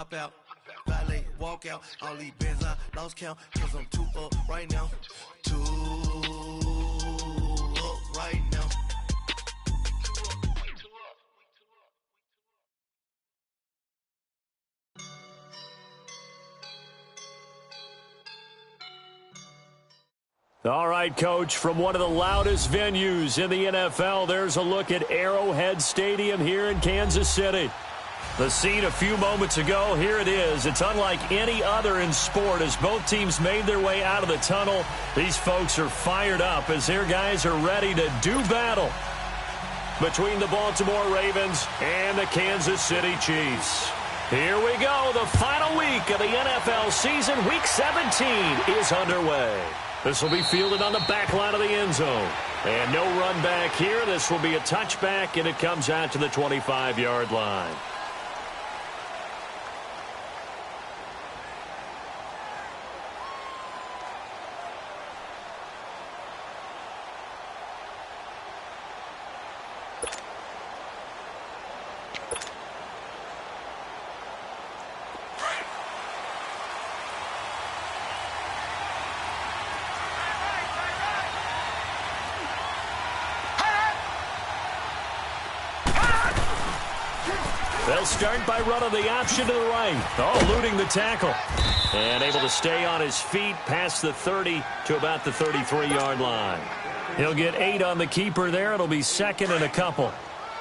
hop out, valet, walk out. All these bands I lost count, cause I'm too up right now. Too up right now. All right, Coach, from one of the loudest venues in the NFL, there's a look at Arrowhead Stadium here in Kansas City. The scene a few moments ago, here it is. It's unlike any other in sport as both teams made their way out of the tunnel. These folks are fired up as their guys are ready to do battle between the Baltimore Ravens and the Kansas City Chiefs. Here we go. The final week of the NFL season. Week 17 is underway. This will be fielded on the back line of the end zone. And no run back here. This will be a touchback, and it comes out to the 25-yard line. They'll start by running the option to the right. Oh, eluding the tackle. And able to stay on his feet past the 30 to about the 33-yard line. He'll get 8 on the keeper there. It'll be second and a couple.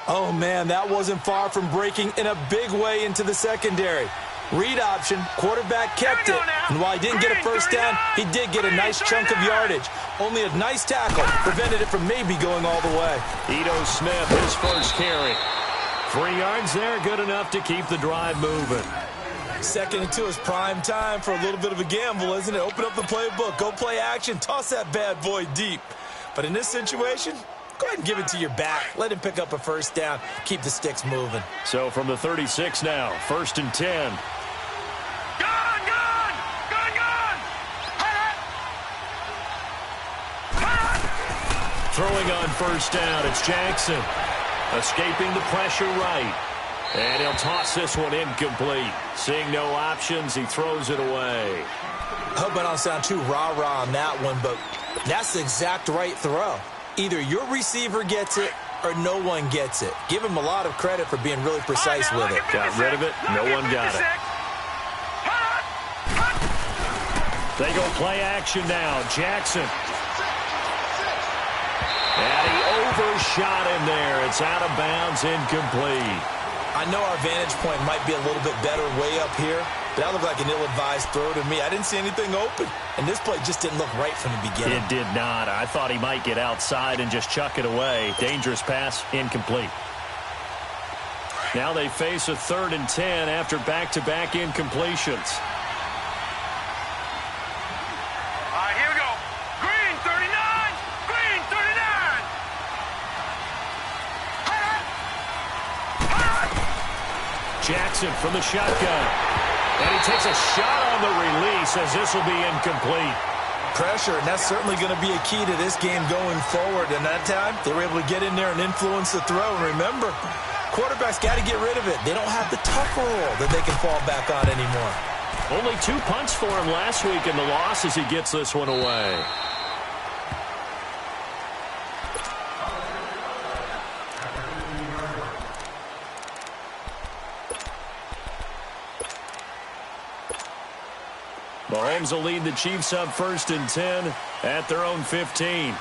Oh, man, that wasn't far from breaking in a big way into the secondary. Read option, quarterback kept it. And while he didn't get a first down, he did get a nice chunk of yardage. Only a nice tackle prevented it from maybe going all the way. Ito Smith, his first carry. 3 yards there, good enough to keep the drive moving. 2nd and 2 is prime time for a little bit of a gamble, isn't it? Open up the playbook, go play action, toss that bad boy deep. But in this situation, go ahead and give it to your back. Let him pick up a first down, keep the sticks moving. So from the 36 now, 1st and 10. Throwing on first down, it's Jackson. Escaping the pressure right. And he'll toss this one incomplete. Seeing no options, he throws it away. I hope I don't sound too rah-rah on that one, but that's the exact right throw. Either your receiver gets it or no one gets it. Give him a lot of credit for being really precise with it. Got rid of it. No one got it. They go play action now. Jackson. And he overshot him there. It's out of bounds, incomplete. I know our vantage point might be a little bit better way up here, but that looked like an ill-advised throw to me. I didn't see anything open, and this play just didn't look right from the beginning. It did not. I thought he might get outside and just chuck it away. Dangerous pass, incomplete. Now they face a 3rd and 10 after back-to-back incompletions. Jackson from the shotgun. And he takes a shot on the release as this will be incomplete. Pressure, and that's certainly going to be a key to this game going forward. And that time, they were able to get in there and influence the throw. And remember, quarterbacks got to get rid of it. They don't have the tougher role that they can fall back on anymore. Only 2 punts for him last week in the loss as he gets this one away. Mahomes will lead the Chiefs up 1st and 10 at their own 15.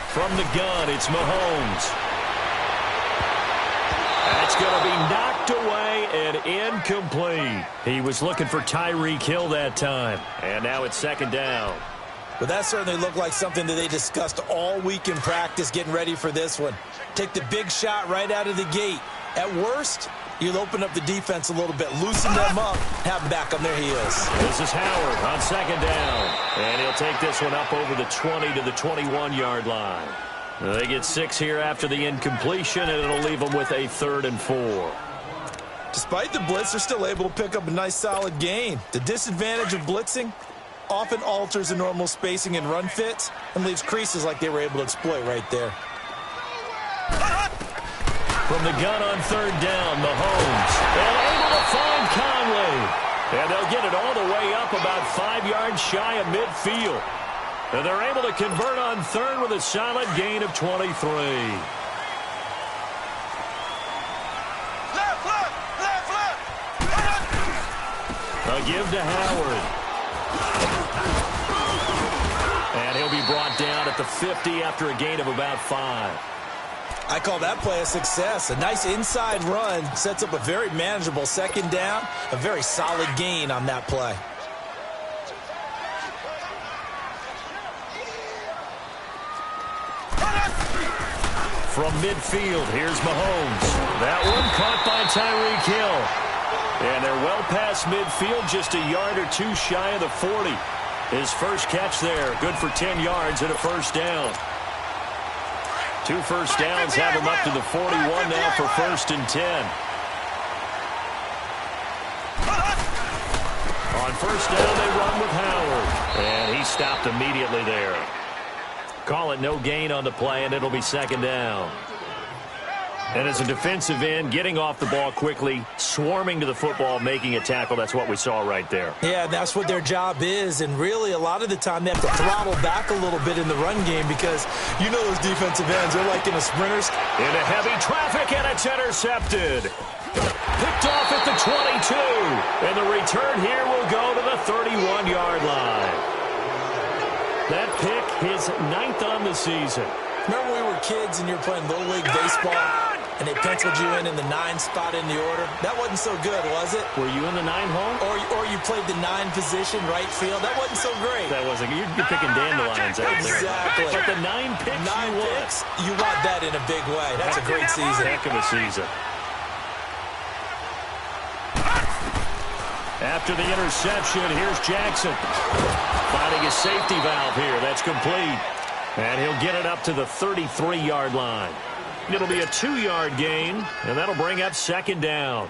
From the gun, it's Mahomes. That's going to be knocked away and incomplete. He was looking for Tyreek Hill that time. And now it's 2nd down. Well, that certainly looked like something that they discussed all week in practice getting ready for this one. Take the big shot right out of the gate. At worst, you'll open up the defense a little bit, loosen them up, have them back on their heels. This is Howard on 2nd down. And he'll take this one up over the 20 to the 21-yard line. They get 6 here after the incompletion, and it'll leave them with a 3rd and 4. Despite the blitz, they're still able to pick up a nice solid gain. The disadvantage of blitzing often alters the normal spacing and run fits and leaves creases like they were able to exploit right there. From the gun on third down, Mahomes. And able to find Conley. And they'll get it all the way up about 5 yards shy of midfield. And they're able to convert on third with a solid gain of 23. A give to Howard. And he'll be brought down at the 50 after a gain of about 5. I call that play a success. A nice inside run sets up a very manageable second down. A very solid gain on that play. From midfield, here's Mahomes. That one caught by Tyreek Hill. And they're well past midfield, just a yard or two shy of the 40. His first catch there, good for 10 yards and a first down. 2 first downs have him up to the 41 now for 1st and 10. On first down, they run with Howard. And he stopped immediately there. Call it no gain on the play, and it'll be 2nd down. And as a defensive end, getting off the ball quickly, swarming to the football, making a tackle, that's what we saw right there. Yeah, that's what their job is, and really a lot of the time they have to throttle back a little bit in the run game because you know those defensive ends, they're like in a sprinter's. Into heavy traffic, and it's intercepted. Picked off at the 22, and the return here will go to the 31-yard line. That pick, his 9th on the season. Remember when we were kids and you were playing Little League baseball and they penciled you in the 9 spot in the order? That wasn't so good, was it? Were you in the 9 hole? Or you played the 9 position, right field? That wasn't so great. That wasn't. You're picking dandelions out there. Exactly. But the 9 picks, 9 picks, you want that in a big way. That's a great season. Heck of a season. After the interception, here's Jackson. Finding a safety valve here. That's complete. And he'll get it up to the 33-yard line. It'll be a 2-yard gain, and that'll bring up 2nd down.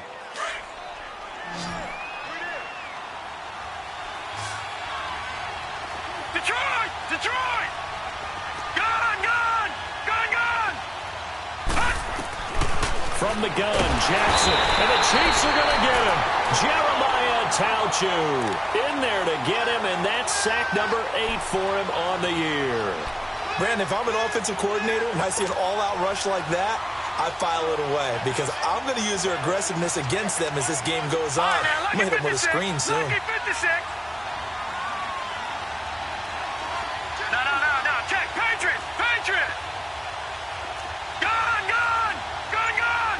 Detroit! Detroit! Gun! Gun! Gun! Gun! From the gun, Jackson. And the Chiefs are going to get him. Jeremiah Tauchu in there to get him, and that's sack number 8 for him on the year. Brandon, if I'm an offensive coordinator and I see an all-out rush like that, I file it away because I'm going to use their aggressiveness against them as this game goes on. I'm going to hit them with a screen soon. No. Check. Patriot! Patriot! Gun! Gun! Gun! Gun!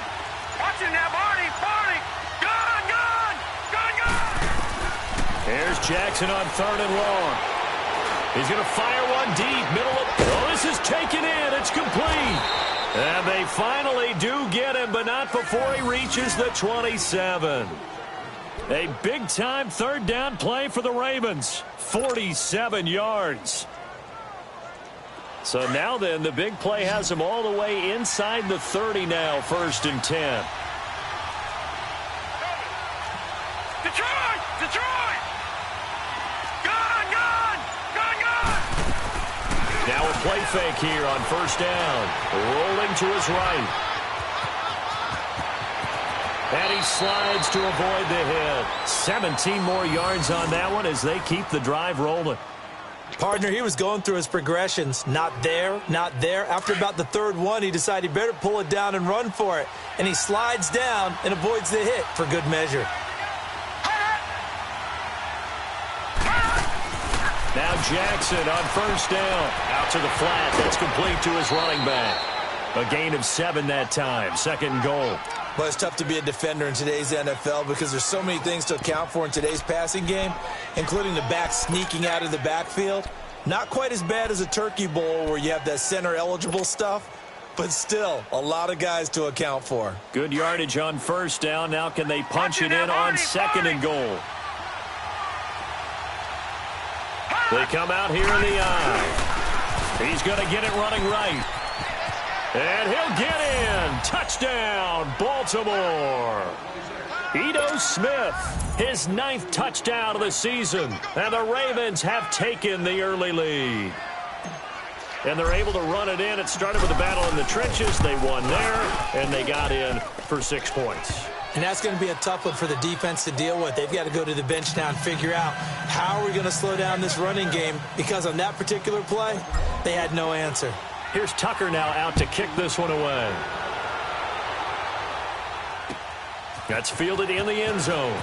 Watch it now, Barney! Barney! Gun! Gun! Gun! Gun! Here's Jackson on 3rd and long. He's going to fire one deep, middle of... Oh, this is taken in. It's complete. And they finally do get him, but not before he reaches the 27. A big-time 3rd down play for the Ravens. 47 yards. So now then, the big play has him all the way inside the 30 now, 1st and 10. Detroit! Detroit! Gun! Gun! Gun! Gun! Now a play fake here on 1st down. Rolling to his right. And he slides to avoid the hit. 17 more yards on that one as they keep the drive rolling. Partner, he was going through his progressions. Not there, not there. After about the 3rd one, he decided he better pull it down and run for it. And he slides down and avoids the hit for good measure. Now Jackson on 1st down. Out to the flat. That's complete to his running back. A gain of 7 that time. 2nd and goal. Well, it's tough to be a defender in today's NFL because there's so many things to account for in today's passing game, including the back sneaking out of the backfield. Not quite as bad as a turkey bowl where you have that center-eligible stuff, but still a lot of guys to account for. Good yardage on 1st down. Now can they punch it in on 2nd and goal? They come out here in the eye. He's going to get it running right. And he'll get in. Touchdown, Baltimore. Ito Smith, his 9th touchdown of the season. And the Ravens have taken the early lead. and they're able to run it in. It started with a battle in the trenches. They won there, and they got in for 6 points. And that's going to be a tough one for the defense to deal with. They've got to go to the bench now and figure out how are we going to slow down this running game, because on that particular play, they had no answer. Here's Tucker now out to kick this one away. That's fielded in the end zone.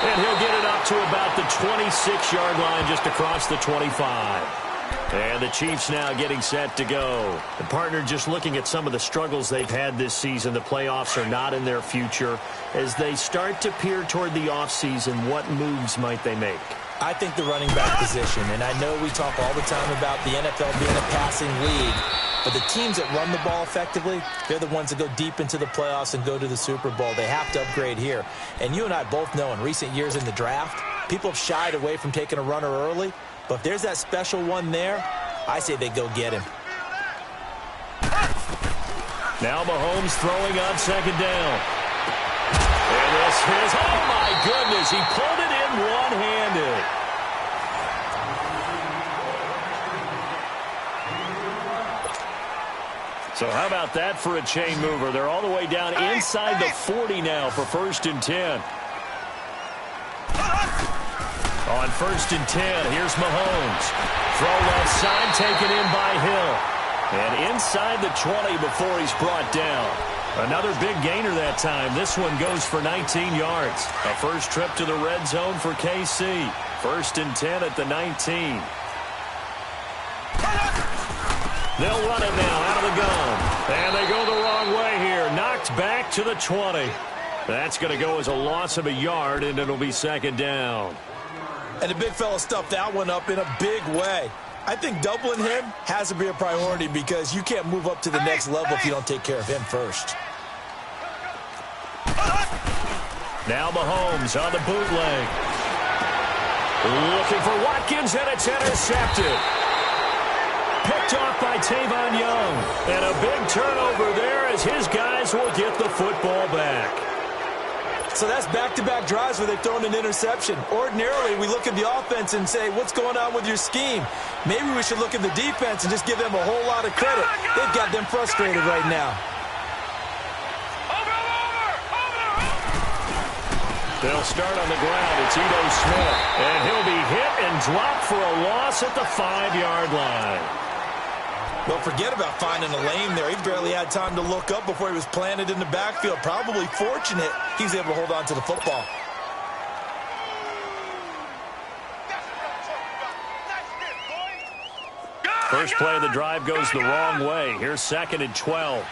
And he'll get it up to about the 26-yard line, just across the 25. And the Chiefs now getting set to go. The partner, just looking at some of the struggles they've had this season, the playoffs are not in their future. As they start to peer toward the offseason, what moves might they make? I think the running back position, and I know we talk all the time about the NFL being a passing league, but the teams that run the ball effectively, they're the ones that go deep into the playoffs and go to the Super Bowl. They have to upgrade here. And you and I both know in recent years in the draft, people have shied away from taking a runner early. But if there's that special one there, I say they go get him. Now Mahomes throwing on second down. And this is, oh my goodness, he pulled it in one-handed. So how about that for a chain mover? They're all the way down inside the 40 now for 1st and 10. On 1st and 10, here's Mahomes. Throw left side, taken in by Hill. And inside the 20 before he's brought down. Another big gainer that time. This one goes for 19 yards. A first trip to the red zone for KC. 1st and 10 at the 19. They'll run it now out of the gun. And they go the wrong way here. Knocked back to the 20. That's going to go as a loss of a yard, and it'll be 2nd down. And the big fella stuffed that one up in a big way. I think doubling him has to be a priority, because you can't move up to the next level if you don't take care of him first. Now Mahomes on the bootleg. Looking for Watkins, and it's intercepted. Picked off by Tavon Young. And a big turnover there as his guys will get the football back. So that's back-to-back drives where they've thrown an interception. Ordinarily, we look at the offense and say, what's going on with your scheme? Maybe we should look at the defense and just give them a whole lot of credit. They've got them frustrated right now. They'll start on the ground. It's Ito Smith. And he'll be hit and dropped for a loss at the 5-yard line. Well, forget about finding a lane there. He barely had time to look up before he was planted in the backfield. Probably fortunate he was able to hold on to the football. First play of the drive goes the wrong way. Here's 2nd and 12.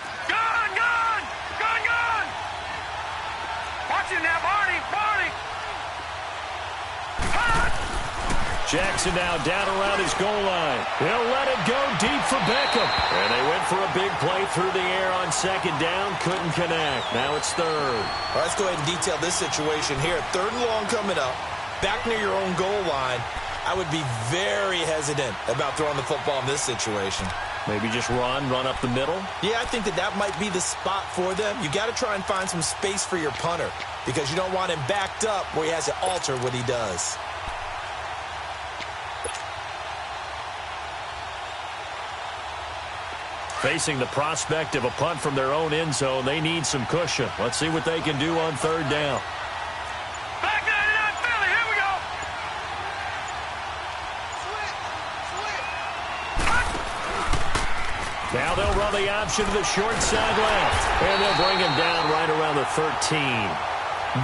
Watch it now, Barney. Jackson now down around his goal line. He'll let it go deep for Beckham. And they went for a big play through the air on 2nd down. Couldn't connect. Now it's 3rd. All right, let's go ahead and detail this situation here. 3rd and long coming up. Back near your own goal line. I would be very hesitant about throwing the football in this situation. Maybe just run up the middle? Yeah, I think that might be the spot for them. You got to try and find some space for your punter, because you don't want him backed up where he has to alter what he does. Facing the prospect of a punt from their own end zone, they need some cushion. Let's see what they can do on 3rd down. Back 99 Philly, here we go. Now they'll run the option to the short side left. And they'll bring him down right around the 13.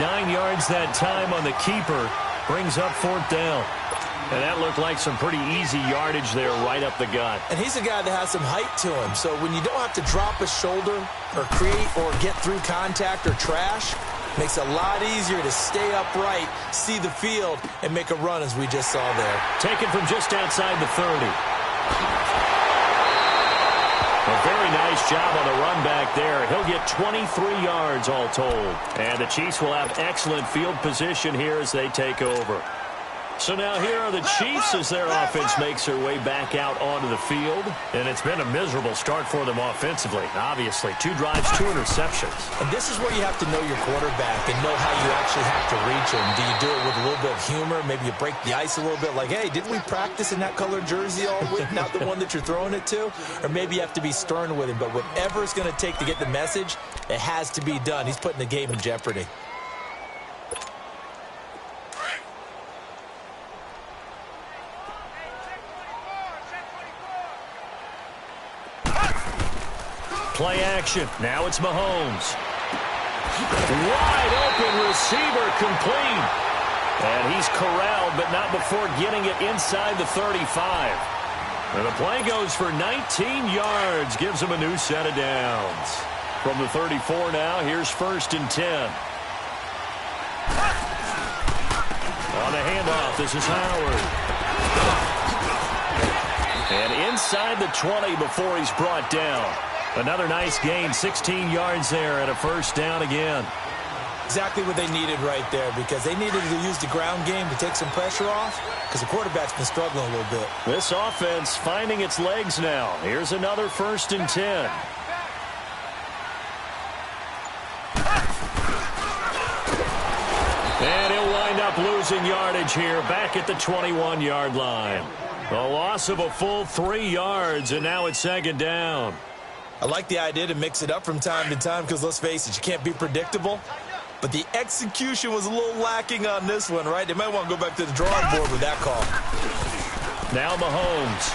9 yards that time on the keeper. Brings up 4th down. And that looked like some pretty easy yardage there right up the gut. And he's a guy that has some height to him. So when you don't have to drop a shoulder or create or get through contact or trash, makes it a lot easier to stay upright, see the field, and make a run as we just saw there. Taken from just outside the 30. A very nice job on the run back there. He'll get 23 yards all told. And the Chiefs will have excellent field position here as they take over. So now here are the Chiefs as their offense makes their way back out onto the field. And it's been a miserable start for them offensively. Obviously, 2 drives, 2 interceptions. And this is where you have to know your quarterback and know how you actually have to reach him. Do you do it with a little bit of humor? Maybe you break the ice a little bit like, hey, didn't we practice in that colored jersey all week, not the one that you're throwing it to? Or maybe you have to be stern with him. But whatever it's going to take to get the message, it has to be done. He's putting the game in jeopardy. Play action. Now it's Mahomes. Wide open receiver complete. And he's corralled, but not before getting it inside the 35. And the play goes for 19 yards. Gives him a new set of downs. From the 34 now, here's 1st and 10. On the handoff, this is Howard. And inside the 20 before he's brought down. Another nice gain, 16 yards there and a 1st down again. Exactly what they needed right there, because they needed to use the ground game to take some pressure off, because the quarterback's been struggling a little bit. This offense finding its legs now. Here's another 1st and 10. And he'll wind up losing yardage here back at the 21-yard line. A loss of a full 3 yards, and now it's 2nd down. I like the idea to mix it up from time to time because, let's face it, you can't be predictable. But the execution was a little lacking on this one, right? They might want to go back to the drawing board with that call. Now Mahomes.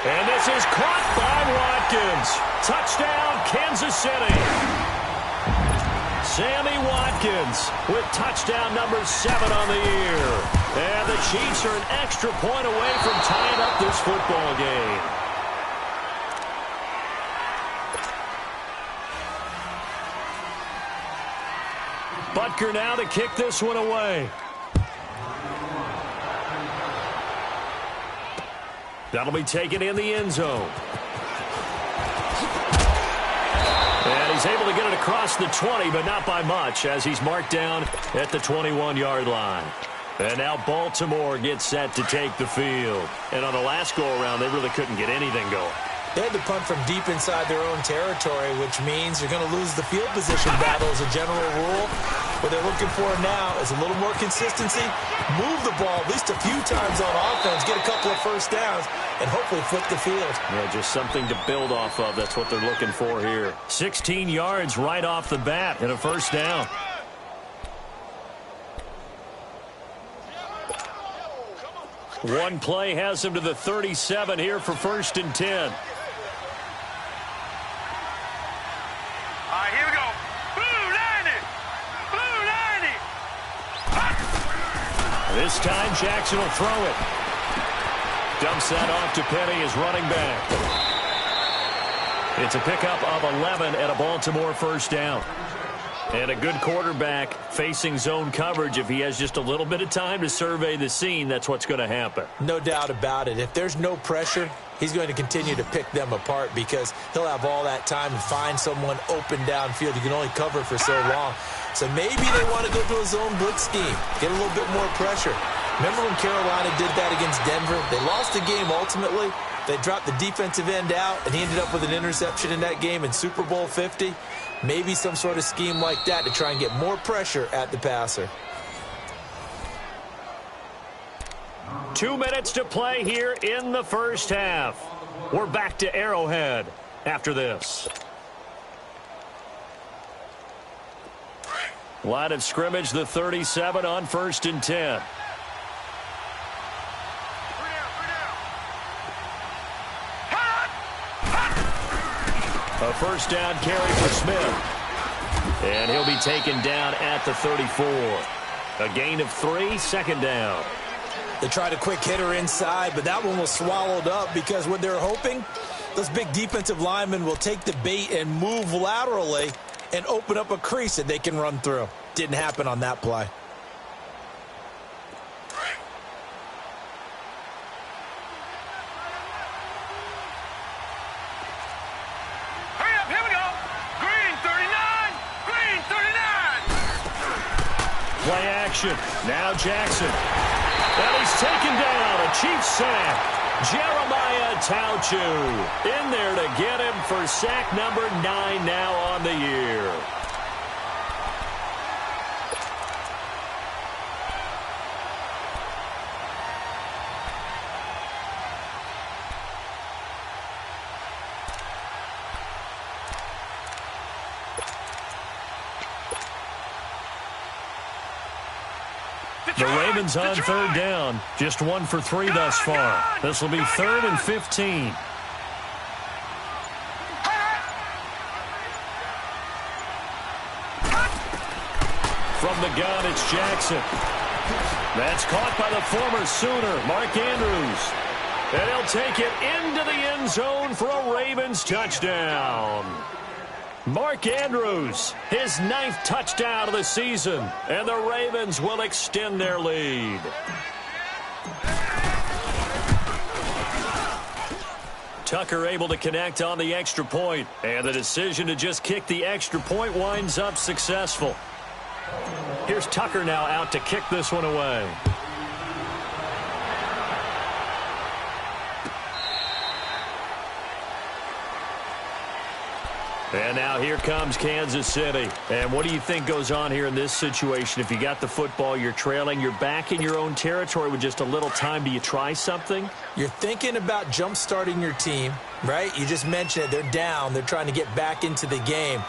And this is caught by Watkins. Touchdown, Kansas City. Sammy Watkins with touchdown number 7 on the year. And the Chiefs are an extra point away from tying up this football game. Butker now to kick this one away. That'll be taken in the end zone. And he's able to get it across the 20, but not by much, as he's marked down at the 21-yard line. And now Baltimore gets set to take the field. And on the last go-around, they really couldn't get anything going. They had to punt from deep inside their own territory, which means you're going to lose the field position battle as a general rule. What they're looking for now is a little more consistency, move the ball at least a few times on offense, get a couple of 1st downs, and hopefully flip the field. Yeah, just something to build off of. That's what they're looking for here. 16 yards right off the bat and a 1st down. One play has him to the 37 here for 1st and 10. All right, here we go. Blue 90. Blue 90. This time Jackson will throw it. Dumps that off to Penny as running back. It's a pickup of 11 and a Baltimore 1st down. And a good quarterback facing zone coverage. If he has just a little bit of time to survey the scene, that's what's going to happen. No doubt about it. If there's no pressure, he's going to continue to pick them apart because he'll have all that time to find someone open downfield. You can only cover for so long. So maybe they want to go to a zone blitz scheme, get a little bit more pressure. Remember when Carolina did that against Denver? They lost the game ultimately. They dropped the defensive end out, and he ended up with an interception in that game in Super Bowl 50. Maybe some sort of scheme like that to try and get more pressure at the passer. 2 minutes to play here in the 1st half. We're back to Arrowhead after this. Line of scrimmage, the 37 on 1st and 10. A 1st down carry for Smith. And he'll be taken down at the 34. A gain of 3, 2nd down. They tried a quick hitter inside, but that one was swallowed up because what they're hoping, those big defensive linemen will take the bait and move laterally and open up a crease that they can run through. Didn't happen on that play. play action. Now Jackson. And he's taken down. A Chiefs sack. Jeremiah Tauchu in there to get him for sack number 9 now on the year. The Ravens on third down. Just 1 for 3 thus far. This will be 3rd and 15. From the gun, it's Jackson. That's caught by the former Sooner, Mark Andrews. And he'll take it into the end zone for a Ravens touchdown. Mark Andrews, his 9th touchdown of the season, and the Ravens will extend their lead. Tucker able to connect on the extra point, and the decision to just kick the extra point winds up successful. Here's Tucker now out to kick this one away. And now here comes Kansas City. And what do you think goes on here in this situation? If you got the football, you're trailing, you're back in your own territory with just a little time. Do you try something? You're thinking about jump-starting your team, right? You just mentioned it. They're down. They're trying to get back into the game.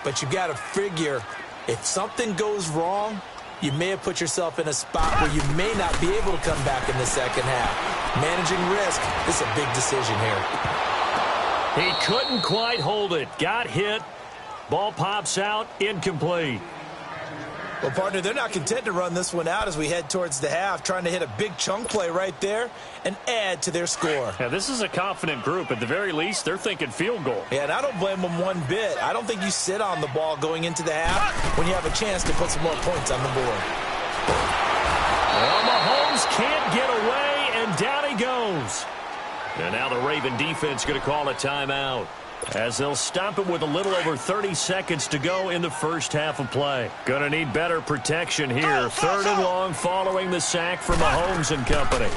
But you've got to figure if something goes wrong, you may have put yourself in a spot where you may not be able to come back in the second half. Managing risk, this is a big decision here. He couldn't quite hold it. Got hit. Ball pops out. Incomplete. Well, partner, they're not content to run this one out as we head towards the half, trying to hit a big chunk play right there and add to their score. Yeah, this is a confident group. At the very least, they're thinking field goal. Yeah, and I don't blame them one bit. I don't think you sit on the ball going into the half when you have a chance to put some more points on the board. Well, Mahomes can't get away, and down he goes. And now the Raven defense going to call a timeout as they'll stop it with a little over 30 seconds to go in the first half of play. Going to need better protection here. 3rd and long following the sack from Mahomes and company.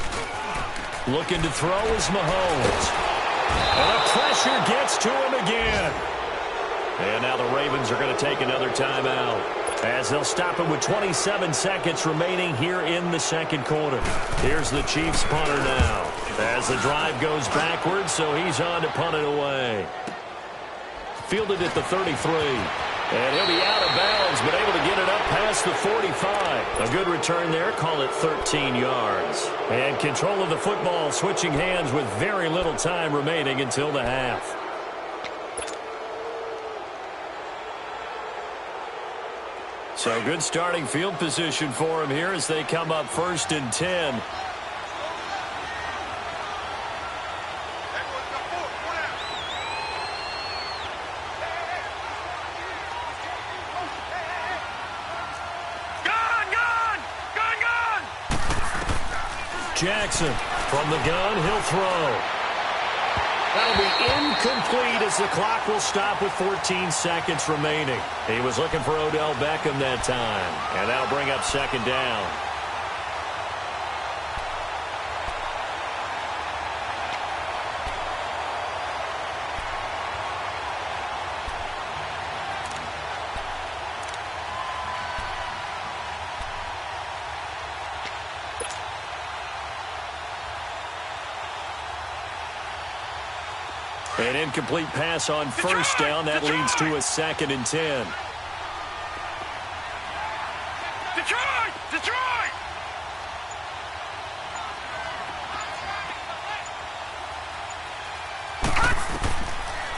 Looking to throw is Mahomes. And the pressure gets to him again. And now the Ravens are going to take another timeout as they'll stop it with 27 seconds remaining here in the second quarter. Here's the Chiefs punter now as the drive goes backwards, so he's on to punt it away. Fielded at the 33. And he'll be out of bounds, but able to get it up past the 45. A good return there. Call it 13 yards. And control of the football switching hands with very little time remaining until the half. So good starting field position for him here as they come up 1st and 10. Jackson from the gun, he'll throw. That'll be incomplete as the clock will stop with 14 seconds remaining. He was looking for Odell Beckham that time, and that'll bring up 2nd down. An incomplete pass on 1st down. That leads to a 2nd and 10. Detroit! Detroit!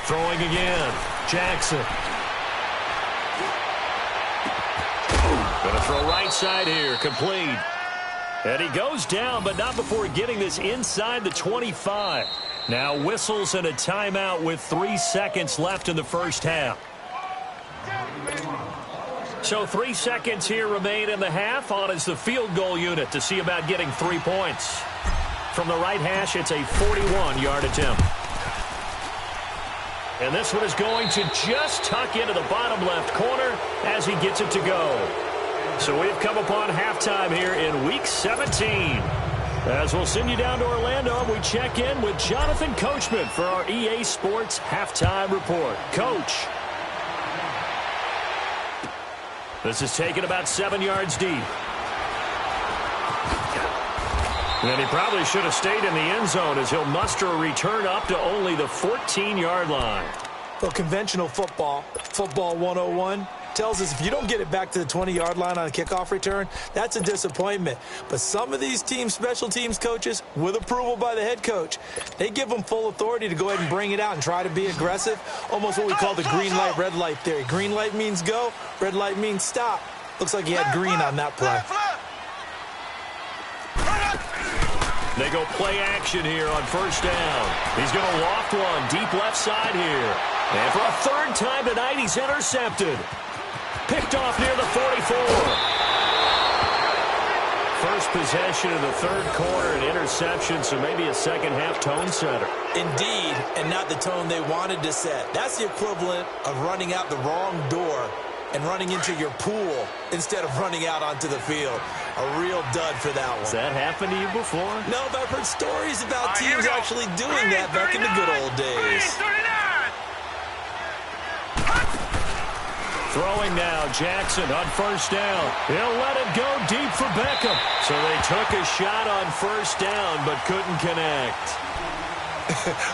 Throwing again. Jackson. Going to throw right side here. Complete. And he goes down, but not before getting this inside the 25. Now whistles and a timeout with 3 seconds left in the first half. So 3 seconds here remain in the half. On is the field goal unit to see about getting 3 points. From the right hash, it's a 41-yard attempt. And this one is going to just tuck into the bottom left corner as he gets it to go. So we've come upon halftime here in Week 17. As we'll send you down to Orlando, and we check in with Jonathan Coachman for our EA Sports Halftime Report. Coach. This is taken about 7 yards deep. And he probably should have stayed in the end zone as he'll muster a return up to only the 14-yard line. Well, conventional football 101, tells us if you don't get it back to the 20-yard line on a kickoff return, that's a disappointment. But some of these special teams coaches, with approval by the head coach, they give them full authority to go ahead and bring it out and try to be aggressive. Almost what we call the green light, red light theory. Green light means go, red light means stop. Looks like he had green on that play. They go play action here on first down. He's going to loft one deep left side here. And for a third time tonight, he's intercepted. Picked off near the 44. First possession of the third quarter, an interception, so maybe a second-half tone setter. Indeed, and not the tone they wanted to set. That's the equivalent of running out the wrong door and running into your pool instead of running out onto the field. A real dud for that one. Has that happened to you before? No, but I've heard stories about teams actually doing that back in the good old days. Throwing now, Jackson on first down. He'll let it go deep for Beckham. So they took a shot on first down but couldn't connect.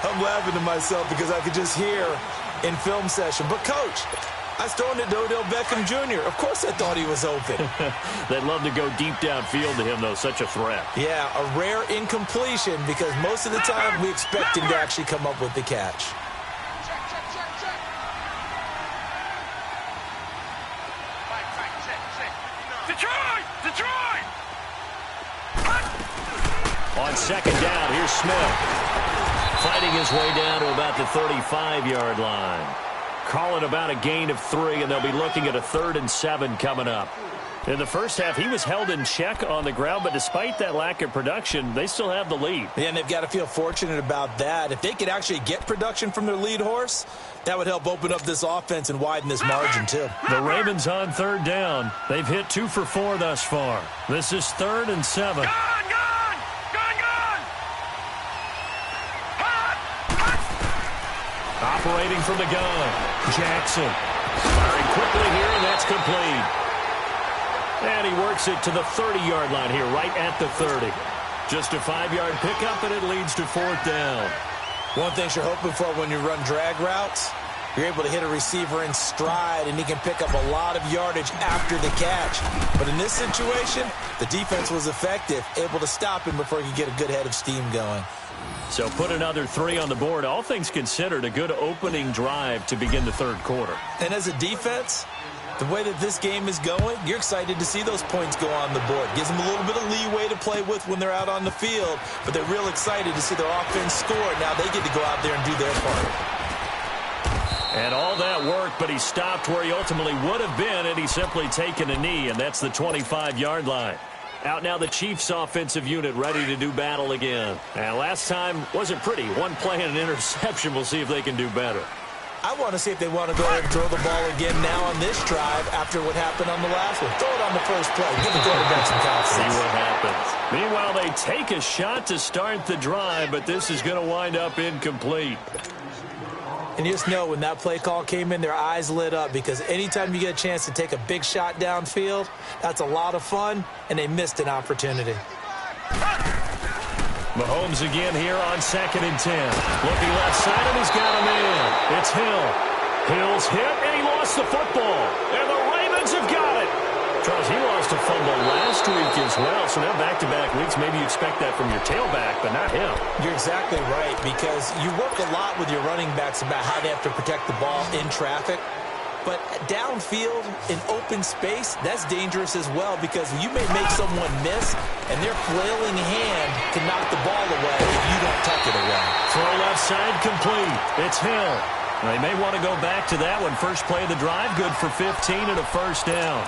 I'm laughing to myself because I could just hear in film session. But, Coach, I was throwing it to Odell Beckham Jr. Of course I thought he was open. They'd love to go deep downfield to him, though. Such a threat. Yeah, a rare incompletion because most of the time we expect him to actually come up with the catch. Detroit! On second down, here's Smith. Fighting his way down to about the 35-yard line. Calling about a gain of 3, and they'll be looking at a 3rd and 7 coming up. In the first half, he was held in check on the ground, but despite that lack of production, they still have the lead. Yeah, and they've got to feel fortunate about that. If they could actually get production from their lead horse, that would help open up this offense and widen this margin, too. The Ravens on third down. They've hit 2 for 4 thus far. This is 3rd and 7. Gone! Operating from the gun. Jackson. Firing quickly here, and that's complete. And he works it to the 30-yard line here, right at the 30. Just a 5-yard pickup, and it leads to 4th down. One thing you're hoping for when you run drag routes, you're able to hit a receiver in stride, and he can pick up a lot of yardage after the catch. But in this situation, the defense was effective, able to stop him before he could get a good head of steam going. So put another 3 on the board. All things considered, a good opening drive to begin the third quarter. And as a defense, the way that this game is going, you're excited to see those points go on the board. Gives them a little bit of leeway to play with when they're out on the field, but they're real excited to see their offense score. Now they get to go out there and do their part. And all that work, but he stopped where he ultimately would have been, and he's simply taken a knee, and that's the 25-yard line. Out now the Chiefs offensive unit ready to do battle again. And last time wasn't pretty. One play and an interception. We'll see if they can do better. I want to see if they want to go ahead and throw the ball again now on this drive after what happened on the last one. Throw it on the first play. Give the quarterback some confidence. See what happens. Meanwhile, they take a shot to start the drive, but this is going to wind up incomplete. And you just know when that play call came in, their eyes lit up because anytime you get a chance to take a big shot downfield, that's a lot of fun, and they missed an opportunity. Mahomes again here on 2nd and 10. Looking left side, and he's got him in. It's Hill. Hill's hit, and he lost the football. And the Ravens have got it. Charles, he lost a fumble last week as well, so now back-to-back weeks, maybe you expect that from your tailback, but not him. You're exactly right, because you work a lot with your running backs about how they have to protect the ball in traffic. But downfield, in open space, that's dangerous as well because you may make someone miss, and their flailing hand can knock the ball away if you don't tuck it away. Throw left side complete. It's Hill. They may want to go back to that one. First play of the drive, good for 15 and a first down.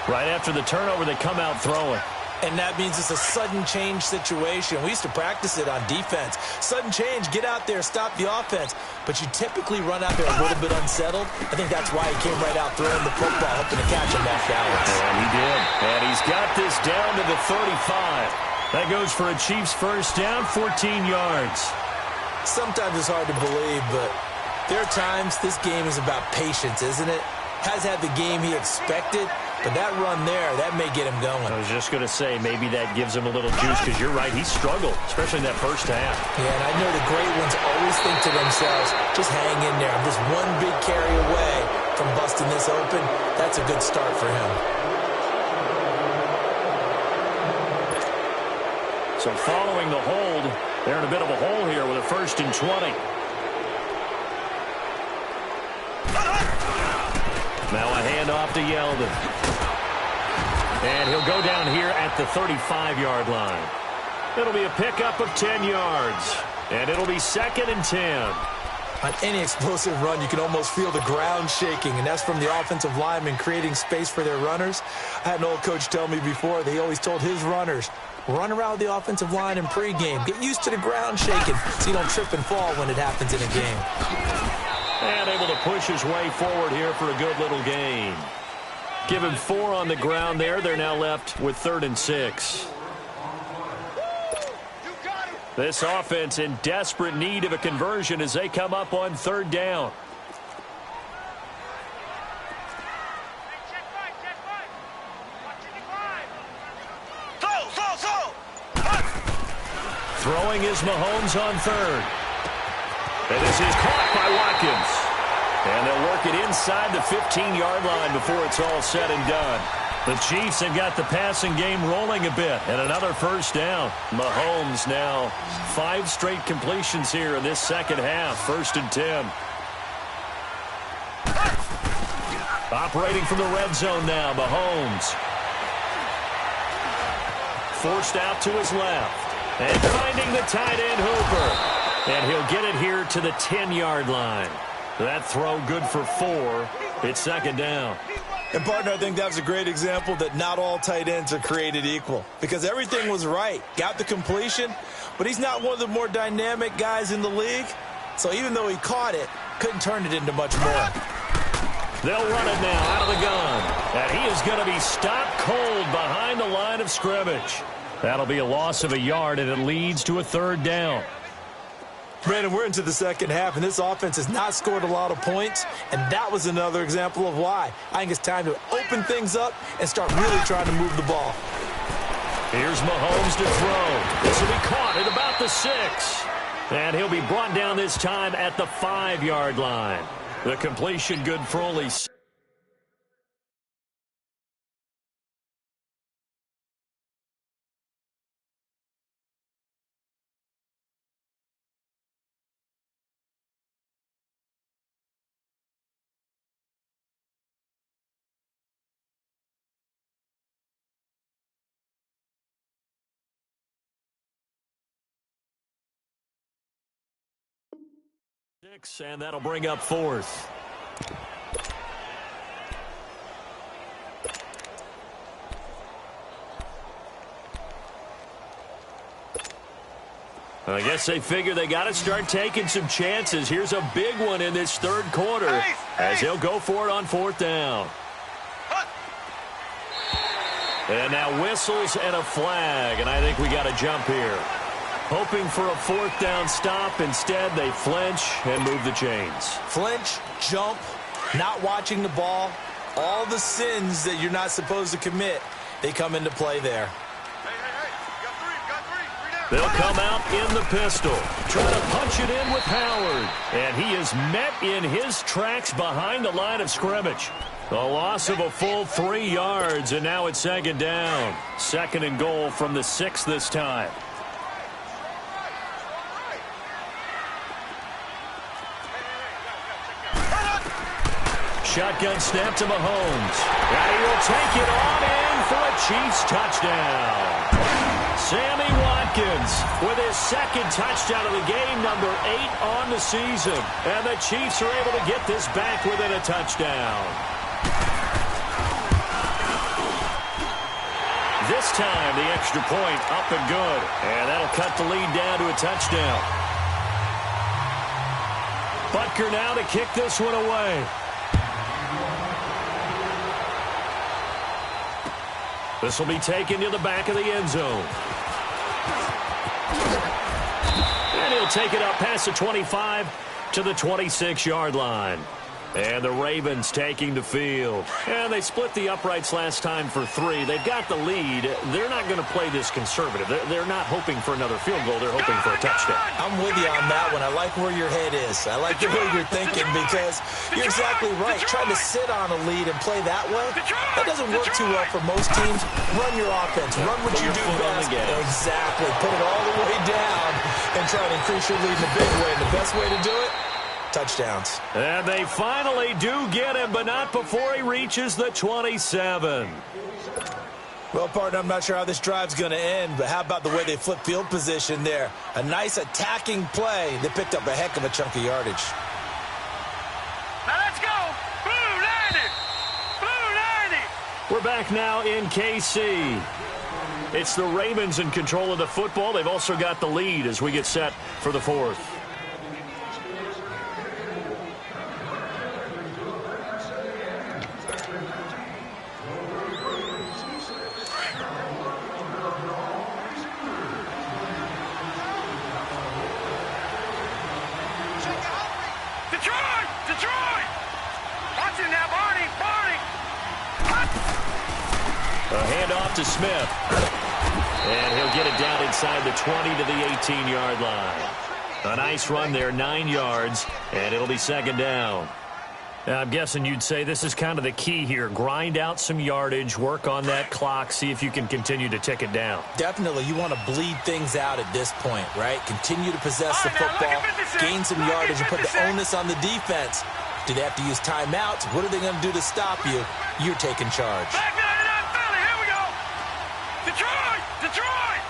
Right after the turnover, they come out throwing. And that means it's a sudden change situation. We used to practice it on defense. Sudden change, get out there, stop the offense. But you typically run out there a little bit unsettled. I think that's why he came right out throwing the football, hoping to catch him off balance. And he did. And he's got this down to the 35. That goes for a Chiefs first down, 14 yards. Sometimes it's hard to believe, but there are times this game is about patience, isn't it? Has had the game he expected, but that run there, that may get him going. I was just going to say, maybe that gives him a little juice, because you're right, he struggled, especially in that first half. Yeah, and I know the great ones always think to themselves, just hang in there. I'm just one big carry away from busting this open. That's a good start for him. So following the hold, they're in a bit of a hole here with a 1st and 20. Now a handoff to Yeldon. And he'll go down here at the 35-yard line. It'll be a pickup of 10 yards. And it'll be 2nd and 10. On any explosive run, you can almost feel the ground shaking, and that's from the offensive linemen creating space for their runners. I had an old coach tell me before, they always told his runners, run around with the offensive line in pregame. Get used to the ground shaking so you don't trip and fall when it happens in a game. And able to push his way forward here for a good little gain. Give him 4 on the ground there. They're now left with 3rd and 6. This offense in desperate need of a conversion as they come up on 3rd down. Throwing is Mahomes on 3rd. And this is caught by Watkins. And they'll work it inside the 15-yard line before it's all said and done. The Chiefs have got the passing game rolling a bit. And another 1st down. Mahomes now 5 straight completions here in this second half. 1st and 10. Operating from the red zone now, Mahomes. Forced out to his left. And finding the tight end, Hooper. And he'll get it here to the 10-yard line. That throw good for 4. It's 2nd down. And, partner, I think that was a great example that not all tight ends are created equal. Because everything was right. Got the completion, but he's not one of the more dynamic guys in the league. So even though he caught it, couldn't turn it into much more. They'll run it now out of the gun. And he is going to be stopped cold behind the line of scrimmage. That'll be a loss of a yard, and it leads to a 3rd down. Brandon, we're into the second half, and this offense has not scored a lot of points, and that was another example of why. I think it's time to open things up and start really trying to move the ball. Here's Mahomes to throw. This will be caught at about the 6. And he'll be brought down this time at the 5-yard line. The completion good for only 6. And that'll bring up 4th. I guess they figure they got to start taking some chances. Here's a big one in this 3rd quarter as he'll go for it on 4th down. And now whistles and a flag, and I think we got to jump here. Hoping for a 4th down stop. Instead, they flinch and move the chains. Flinch, jump, not watching the ball. All the sins that you're not supposed to commit, they come into play there. They'll come out in the pistol. Trying to punch it in with Howard. And he is met in his tracks behind the line of scrimmage. A loss of a full 3 yards, and now it's 2nd down. 2nd and goal from the 6 this time. Shotgun snap to Mahomes. And he will take it on in for a Chiefs touchdown. Sammy Watkins with his 2nd touchdown of the game, number 8 on the season. And the Chiefs are able to get this back within a touchdown. this time the extra point up and good. And that'll cut the lead down to a touchdown. Butker now to kick this one away. This will be taken to the back of the end zone. And he'll take it up past the 25 to the 26-yard line. And the Ravens taking the field. And they split the uprights last time for 3. They've got the lead. They're not going to play this conservative. They're not hoping for another field goal. They're hoping for a touchdown. I'm with you on that one. I like where your head is. I like the way you're thinking because you're exactly right. Trying to sit on a lead and play that way, that doesn't work too well for most teams. Run your offense. Run what you do best. Exactly. Put it all the way down and try to increase your lead in a big way. And the best way to do it, touchdowns. And they finally do get him, but not before he reaches the 27. Well, partner, I'm not sure how this drive's going to end, but how about the way they flip field position there? A nice attacking play that picked up a heck of a chunk of yardage. Now let's go. Blue 90. Blue 90. We're back now in KC. It's the Ravens in control of the football. They've also got the lead as we get set for the 4th. To Smith. And he'll get it down inside the 20 to the 18-yard line. A nice run there, 9 yards, and it'll be second down. Now, I'm guessing you'd say this is kind of the key here. Grind out some yardage, work on that clock, see if you can continue to tick it down. Definitely. You want to bleed things out at this point, right? Continue to possess the football, gain some yardage, and put the onus on the defense. Do they have to use timeouts? What are they going to do to stop you? You're taking charge. Detroit!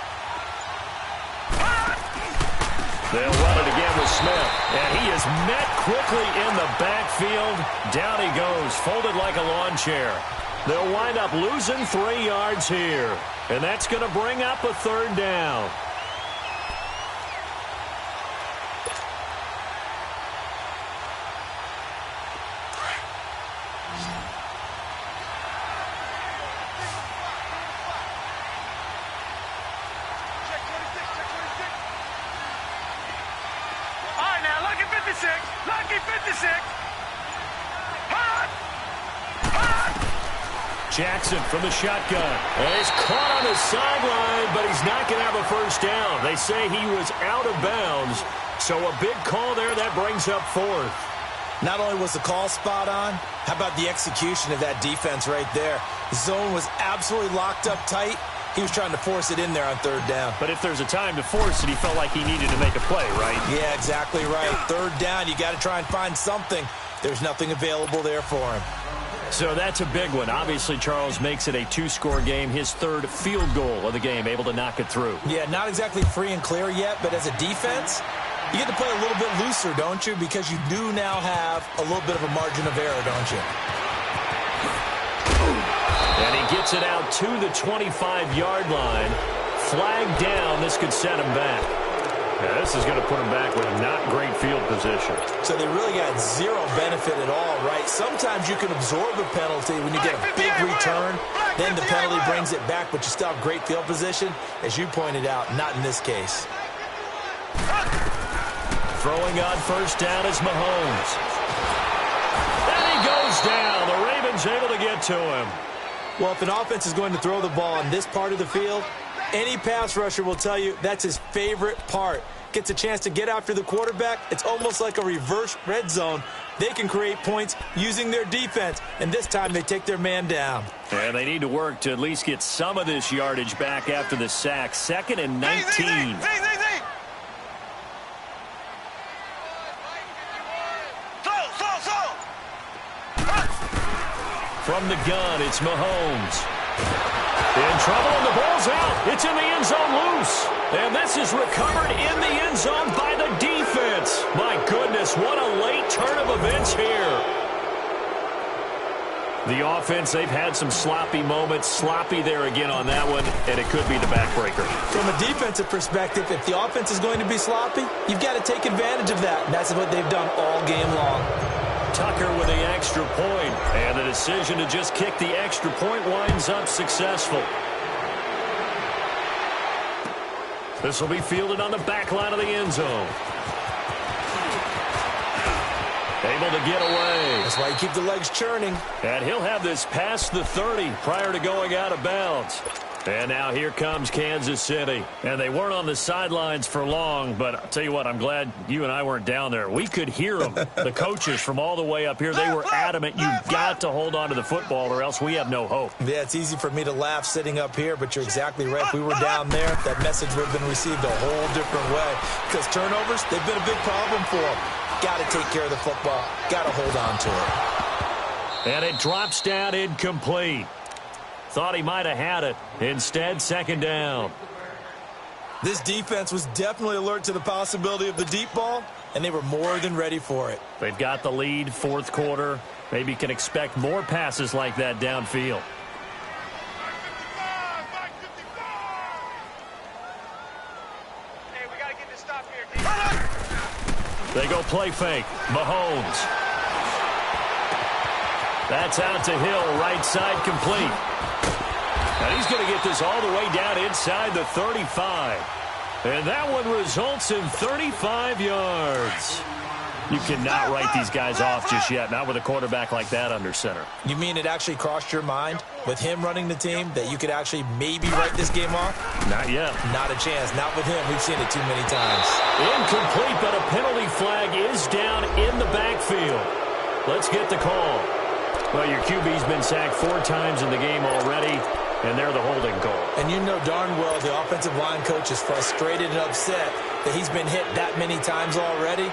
They'll run it again with Smith. And he is met quickly in the backfield. Down he goes, folded like a lawn chair. They'll wind up losing 3 yards here. And that's going to bring up a third down. Jackson from the shotgun. And he's caught on the sideline, but he's not going to have a first down. They say he was out of bounds. So a big call there that brings up 4th. Not only was the call spot on, how about the execution of that defense right there? The zone was absolutely locked up tight. He was trying to force it in there on third down. But if there's a time to force it, he felt like he needed to make a play, right? Yeah, exactly right. Third down, you got to try and find something. There's nothing available there for him. So that's a big one. Obviously, Charles makes it a 2-score game. His 3rd field goal of the game, able to knock it through. Yeah, not exactly free and clear yet, but as a defense, you get to play a little bit looser, don't you? Because you do now have a little bit of a margin of error, don't you? And he gets it out to the 25-yard line. Flag down. This could set him back. Yeah, this is going to put him back with not great field position. So they really got zero benefit at all, right? Sometimes you can absorb a penalty when you get a big return. Then the penalty brings it back, but you still have great field position. As you pointed out, not in this case. Throwing on first down is Mahomes. And he goes down. The Ravens able to get to him. Well, if an offense is going to throw the ball on this part of the field, any pass rusher will tell you that's his favorite part. Gets a chance to get after the quarterback. It's almost like a reverse red zone. They can create points using their defense, and this time they take their man down. And they need to work to at least get some of this yardage back after the sack. 2nd and 19. From the gun, it's Mahomes. In trouble, and the ball's out. It's in the end zone loose. And this is recovered in the end zone by the defense. My goodness, what a late turn of events here. The offense, they've had some sloppy moments. Sloppy there again on that one, and it could be the backbreaker. From a defensive perspective, if the offense is going to be sloppy, you've got to take advantage of that. And that's what they've done all game long. Tucker with the extra point, and the decision to just kick the extra point winds up successful. This will be fielded on the back line of the end zone. Able to get away. That's why you keep the legs churning. And he'll have this past the 30 prior to going out of bounds. And now here comes Kansas City. And they weren't on the sidelines for long, but I'll tell you what, I'm glad you and I weren't down there. We could hear them, the coaches from all the way up here. They were adamant, you've got to hold on to the football or else we have no hope. Yeah, it's easy for me to laugh sitting up here, but you're exactly right. If we were down there, that message would have been received a whole different way. Because turnovers, they've been a big problem for them. Got to take care of the football. Got to hold on to it. And it drops down incomplete. Thought he might have had it. Instead, second down. This defense was definitely alert to the possibility of the deep ball, and they were more than ready for it. They've got the lead, fourth quarter. Maybe can expect more passes like that downfield. Hey, we got to get this stop here. They go play fake. Mahomes. That's out to Hill, right side complete. And he's going to get this all the way down inside the 35. And that one results in 35 yards. You cannot write these guys off just yet, not with a quarterback like that under center. You mean it actually crossed your mind with him running the team that you could actually maybe write this game off? Not yet. Not a chance. Not with him. We've seen it too many times. Incomplete, but a penalty flag is down in the backfield. Let's get the call. Well, your QB's been sacked 4 times in the game already, and they're the holding call. And you know darn well the offensive line coach is frustrated and upset that he's been hit that many times already.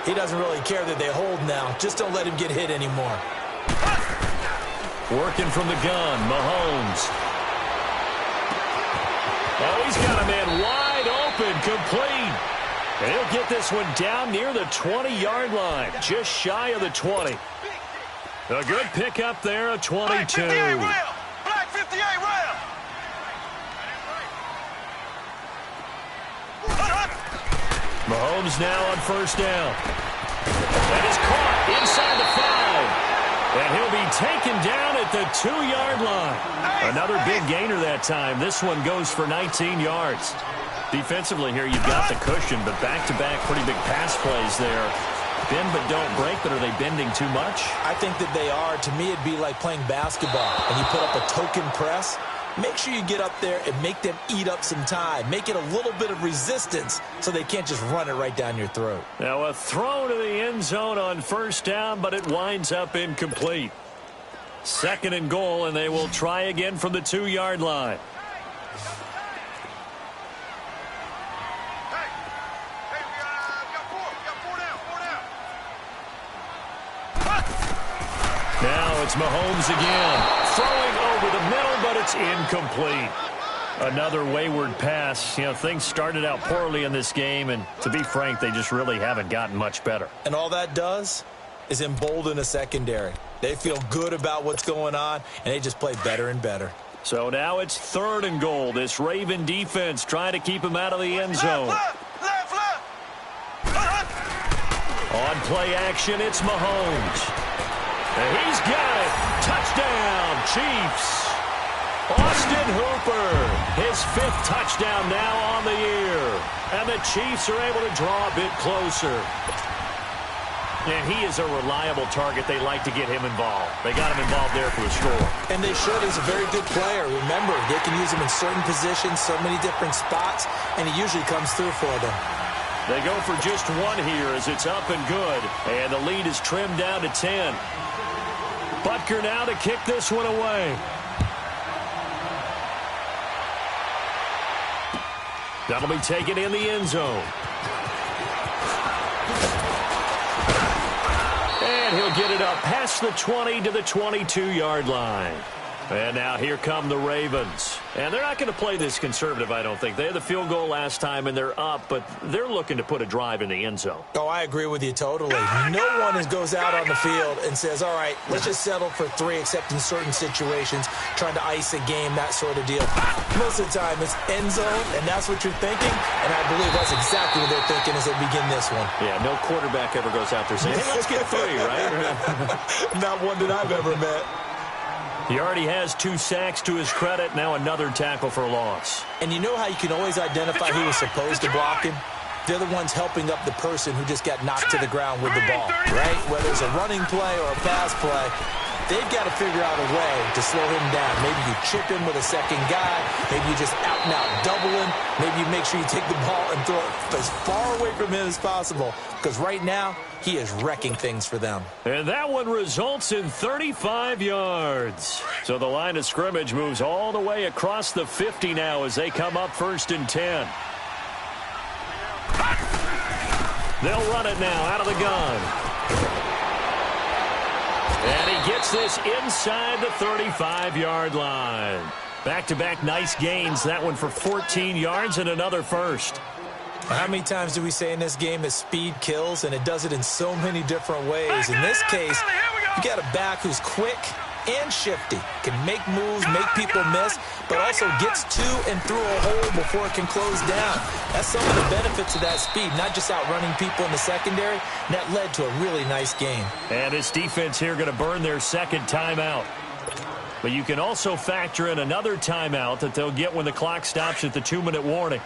He doesn't really care that they hold now. Just don't let him get hit anymore. Working from the gun, Mahomes. Oh, he's got a man wide open, complete. And he'll get this one down near the 20-yard line, just shy of the 20. A good pickup there, a 22. Black 58 rail. Black 58 rail. Mahomes now on first down. That is caught inside the 5. And he'll be taken down at the 2-yard line. Another big gainer that time. This one goes for 19 yards. Defensively here, you've got the cushion, but back-to-back pretty big pass plays there. Bend but don't break, but are they bending too much? I think that they are. To me, it'd be like playing basketball, and you put up a token press. Make sure you get up there and make them eat up some time. Make it a little bit of resistance so they can't just run it right down your throat. Now a throw to the end zone on first down, but it winds up incomplete. Second and goal, and they will try again from the 2-yard line. Now it's Mahomes again. Throwing over the middle, but it's incomplete. Another wayward pass. You know, things started out poorly in this game, and to be frank, they just really haven't gotten much better. And all that does is embolden a secondary. They feel good about what's going on, and they just play better and better. So now it's third and goal. This Raven defense trying to keep him out of the end zone. On play action, it's Mahomes. And he's got it. Touchdown, Chiefs. Austin Hooper, his 5th touchdown now on the year. And the Chiefs are able to draw a bit closer. And he is a reliable target. They like to get him involved. They got him involved there for the score. And they should. He's a very good player. Remember, they can use him in certain positions, so many different spots, and he usually comes through for them. They go for just 1 here as it's up and good. And the lead is trimmed down to 10. Butker now to kick this one away. That'll be taken in the end zone. And he'll get it up past the 20 to the 22-yard line. And now here come the Ravens. And they're not going to play this conservative, I don't think. They had the field goal last time, and they're up, but they're looking to put a drive in the end zone. Oh, I agree with you totally. No one goes out on the field and says, all right, let's just settle for 3, except in certain situations, trying to ice a game, that sort of deal. Most of the time, it's end zone, and that's what you're thinking, and I believe that's exactly what they're thinking as they begin this one. Yeah, no quarterback ever goes out there saying, hey, let's get 3, right? Not one that I've ever met. He already has 2 sacks to his credit. Now another tackle for loss. And you know how you can always identify who was supposed to block him? They're the ones helping up the person who just got knocked to the ground with the ball, right? Whether it's a running play or a pass play, they've got to figure out a way to slow him down. Maybe you chip him with a second guy. Maybe you just out-and-out double him. Maybe you make sure you take the ball and throw it as far away from him as possible. Because right now, he is wrecking things for them. And that one results in 35 yards. So the line of scrimmage moves all the way across the 50 now as they come up 1st and 10. They'll run it now out of the gun. And he gets this inside the 35-yard line. Back-to-back nice gains. That one for 14 yards and another first. How many times do we say in this game that speed kills, and it does it in so many different ways? In this case, you got a back who's quick and shifty, can make moves, make people miss, but also gets to and through a hole before it can close down. That's some of the benefits of that speed, not just outrunning people in the secondary. And that led to a really nice game. And this defense here going to burn their second timeout. But you can also factor in another timeout that they'll get when the clock stops at the 2-minute warning.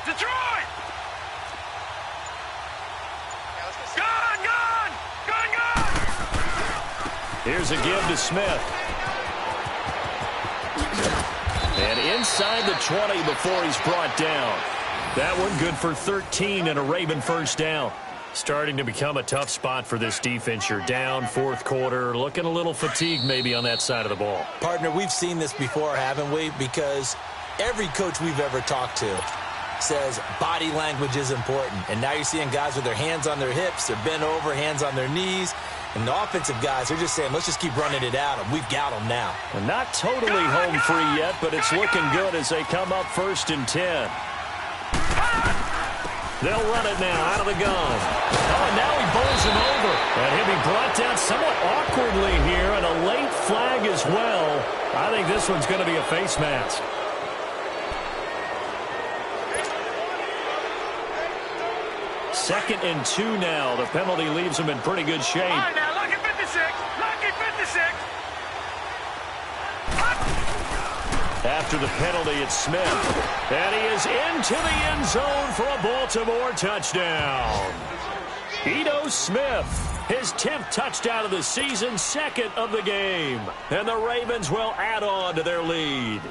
Detroit! Gun! Here's a give to Smith. And inside the 20 before he's brought down. That one good for 13 and a Raven first down. Starting to become a tough spot for this defense. You're down 4th quarter, looking a little fatigued maybe on that side of the ball. Partner, we've seen this before, haven't we? Because every coach we've ever talked to says body language is important. And now you're seeing guys with their hands on their hips, they're bent over, hands on their knees. And the offensive guys are just saying, let's just keep running it at them. We've got them now. And not totally home free yet, but it's looking good as they come up 1st and 10. They'll run it now out of the gun. Oh, and now he bowls him over. And he'll be brought down somewhat awkwardly here, and a late flag as well. I think this one's going to be a face mask. Second and 2 now. The penalty leaves him in pretty good shape. All right, now, lucky 56. Lucky 56. After the penalty, it's Smith. And he is into the end zone for a Baltimore touchdown. Ito Smith, his 10th touchdown of the season, 2nd of the game. And the Ravens will add on to their lead.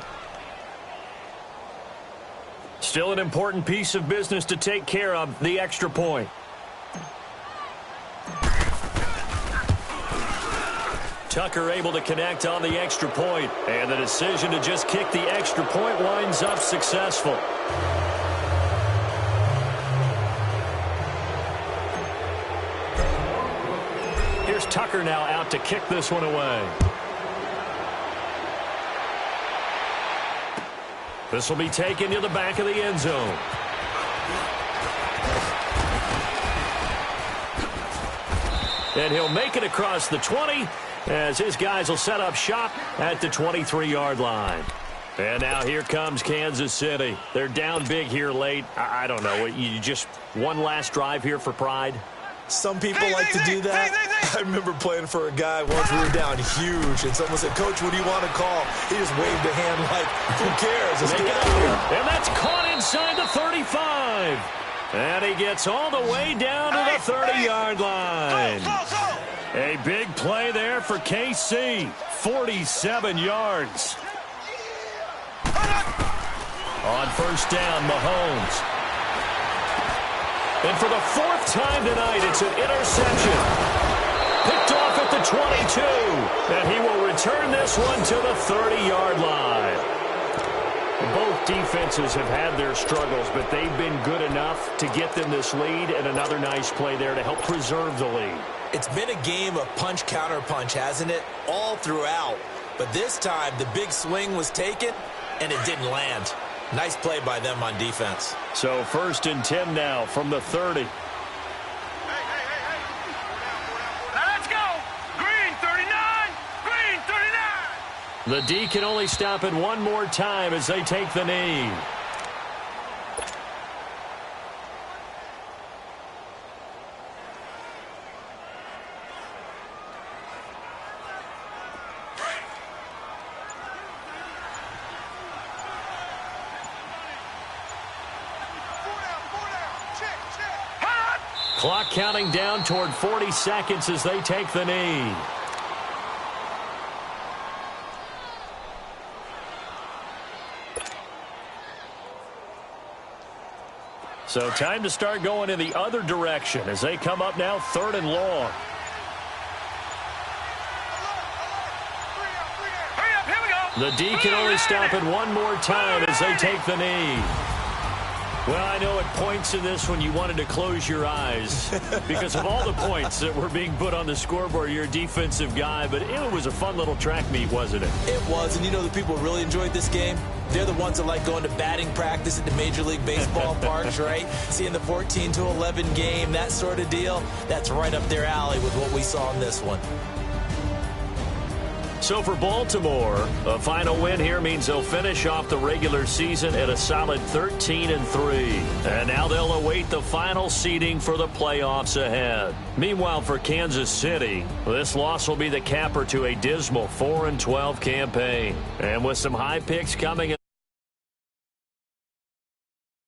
Still an important piece of business to take care of, the extra point. Tucker able to connect on the extra point, and the decision to just kick the extra point winds up successful. Here's Tucker now out to kick this one away. This will be taken to the back of the end zone. And he'll make it across the 20 as his guys will set up shop at the 23-yard line. And now here comes Kansas City. They're down big here late. I don't know. You just one last drive here for pride? Some people like to do that. I remember playing for a guy once. We were down huge, and someone said, Coach, what do you want to call? He just waved a hand like, who cares? Let's get out here. And that's caught inside the 35. And he gets all the way down to the 30-yard line. A big play there for KC. 47 yards. On first down, Mahomes. And for the fourth time tonight, it's an interception. Picked off at the 22. And he will return this one to the 30-yard line. Both defenses have had their struggles, but they've been good enough to get them this lead, and another nice play there to help preserve the lead. It's been a game of punch-counter-punch, hasn't it? All throughout. But this time, the big swing was taken, and it didn't land. Nice play by them on defense. So 1st and 10 now from the 30. Now let's go. Green 39. Green 39. The D can only stop it one more time as they take the knee. Clock counting down toward 40 seconds as they take the knee. So time to start going in the other direction as they come up now 3rd and long. Hurry up, here we go. The D can only stop it one more time as they take the knee. Well, I know at points in this when you wanted to close your eyes because of all the points that were being put on the scoreboard. You're a defensive guy, but it was a fun little track meet, wasn't it? It was, and you know the people really enjoyed this game? They're the ones that like going to batting practice at the Major League Baseball parks, right? Seeing the 14-11 game, that sort of deal. That's right up their alley with what we saw in this one. So for Baltimore, a final win here means they'll finish off the regular season at a solid 13-3. And now they'll await the final seeding for the playoffs ahead. Meanwhile, for Kansas City, this loss will be the capper to a dismal 4-12 campaign. And with some high picks coming in